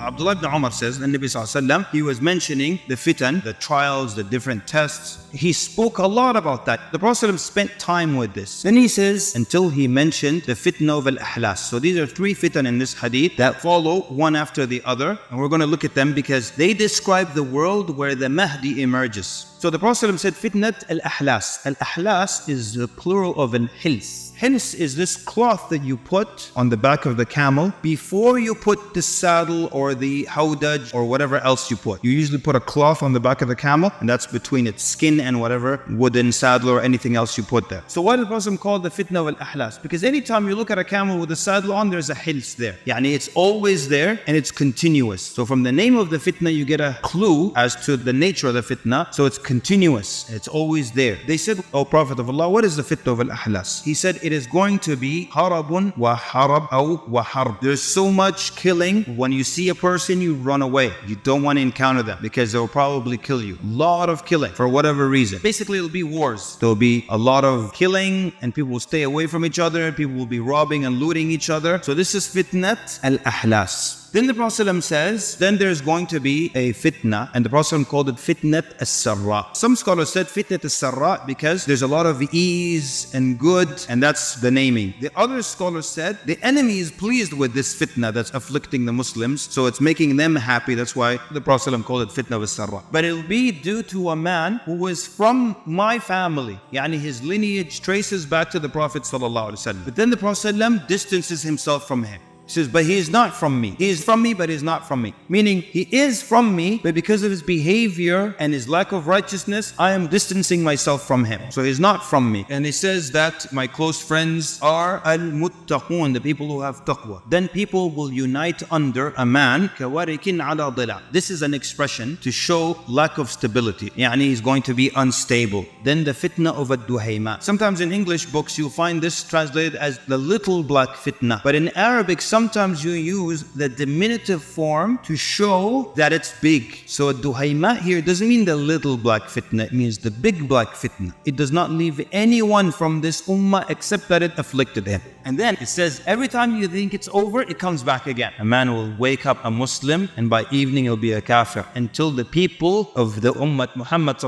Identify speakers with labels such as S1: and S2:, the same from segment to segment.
S1: Abdullah ibn Umar says, the Nabi sallallahu alaihi wasallam, he was mentioning the fitan, the trials, the different tests. He spoke a lot about that. The Prophet spent time with this. Then he says, until he mentioned the fitna of al-ahlas. So these are three fitan in this hadith that follow one after the other. And we're going to look at them because they describe the world where the Mahdi emerges. So the Prophet said, fitnat al-ahlas. Al-ahlas is the plural of al-hils. Hils is this cloth that you put on the back of the camel before you put the saddle or the hawdaj or whatever else you put. You usually put a cloth on the back of the camel, and that's between its skin and whatever wooden saddle or anything else you put there. So why did the Prophet call the fitna wal ahlas? Because anytime you look at a camel with a saddle on, there's a hils there. Yani it's always there and it's continuous. So from the name of the fitna, you get a clue as to the nature of the fitna. So it's continuous. It's always there. They said, "O Prophet of Allah, what is the fitna wal ahlas?" He said, it is going to be harabun wa harab wa harb. There's so much killing. When you see a person, you run away. You don't want to encounter them because they'll probably kill you. Lot of killing for whatever reason. Basically, it'll be wars. There'll be a lot of killing and people will stay away from each other. People will be robbing and looting each other. So this is fitnat al-ahlas. Then the Prophet says, then there's going to be a fitna, and the Prophet called it fitnat as-sarra. Some scholars said fitnat as-sarra because there's a lot of ease and good, and that's the naming. The other scholars said the enemy is pleased with this fitna that's afflicting the Muslims, so it's making them happy. That's why the Prophet called it fitna as-sarra. But it'll be due to a man who is from my family, yani his lineage traces back to the Prophet ﷺ. But then the Prophet distances himself from him. He says, but he is not from me. He is from me, but he is not from me. Meaning, he is from me, but because of his behavior and his lack of righteousness, I am distancing myself from him. So he's not from me. And he says that my close friends are al-muttaqun, the people who have taqwa. Then people will unite under a man, kawarikin ala dila. This is an expression to show lack of stability. Yani he's going to be unstable. Then the fitna of ad-duhayma. Sometimes in English books, you'll find this translated as the little black fitna. But in Arabic, sometimes you use the diminutive form to show that it's big. So duhayma here doesn't mean the little black fitna, it means the big black fitna. It does not leave anyone from this ummah except that it afflicted him. And then it says every time you think it's over, it comes back again. A man will wake up a Muslim and by evening he'll be a kafir, until the people of the ummah Muhammad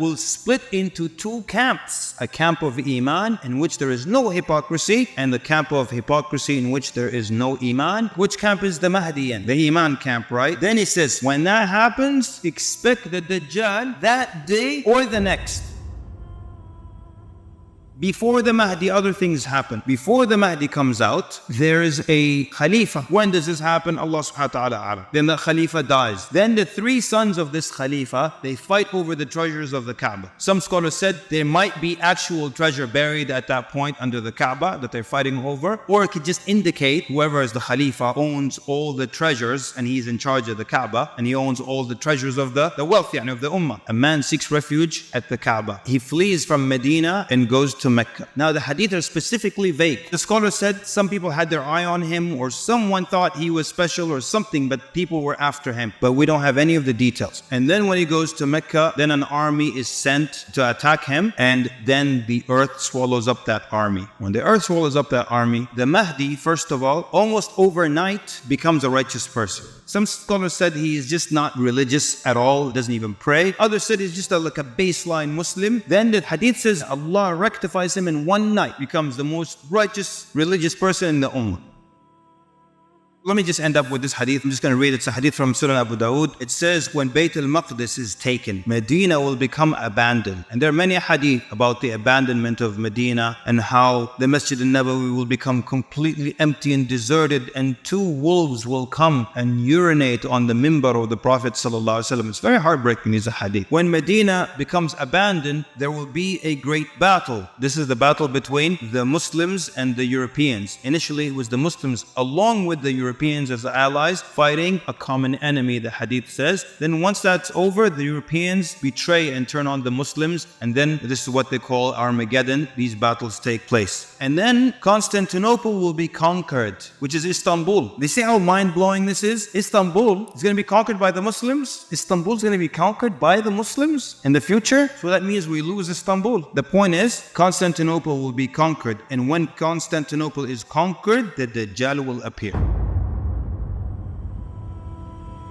S1: will split into two camps. A camp of iman in which there is no hypocrisy, and the camp of hypocrisy in which there is no iman. Which camp is the Mahdiyan? The iman camp, right? Then he says, when that happens, expect the Dajjal that day or the next. Before the Mahdi, other things happen. Before the Mahdi comes out, there is a Khalifa. When does this happen? Allah subhanahu wa ta'ala. Then the Khalifa dies. Then the three sons of this Khalifa, they fight over the treasures of the Kaaba. Some scholars said there might be actual treasure buried at that point under the Kaaba that they're fighting over. Or it could just indicate whoever is the Khalifa owns all the treasures and he's in charge of the Kaaba and he owns all the treasures of the wealth of the Ummah. A man seeks refuge at the Kaaba. He flees from Medina and goes to Mecca. Now the hadith are specifically vague. The scholar said some people had their eye on him or someone thought he was special or something, but people were after him. But we don't have any of the details. And then when he goes to Mecca, then an army is sent to attack him, and then the earth swallows up that army. When the earth swallows up that army, the Mahdi, first of all, almost overnight becomes a righteous person. Some scholars said he is just not religious at all, doesn't even pray. Others said he's just like a baseline Muslim. Then the hadith says Allah rectifies him in one night, becomes the most righteous religious person in the ummah. Let me just end up with this hadith. I'm just going to read it. It's a hadith from Sunan Abu Dawood. It says, when Bayt al-Maqdis is taken, Medina will become abandoned. And there are many hadith about the abandonment of Medina and how the Masjid al-Nabawi will become completely empty and deserted, and two wolves will come and urinate on the mimbar of the Prophet ﷺ. It's very heartbreaking, these hadith. When Medina becomes abandoned, there will be a great battle. This is the battle between the Muslims and the Europeans. Initially, it was the Muslims along with the Europeans as the allies fighting a common enemy, the hadith says. Then once that's over, the Europeans betray and turn on the Muslims, and then this is what they call Armageddon. These battles take place. And then Constantinople will be conquered, which is Istanbul. They see how mind-blowing this is? Istanbul is going to be conquered by the Muslims. Istanbul is going to be conquered by the Muslims in the future. So that means we lose Istanbul. The point is, Constantinople will be conquered. And when Constantinople is conquered, the Dajjal will appear.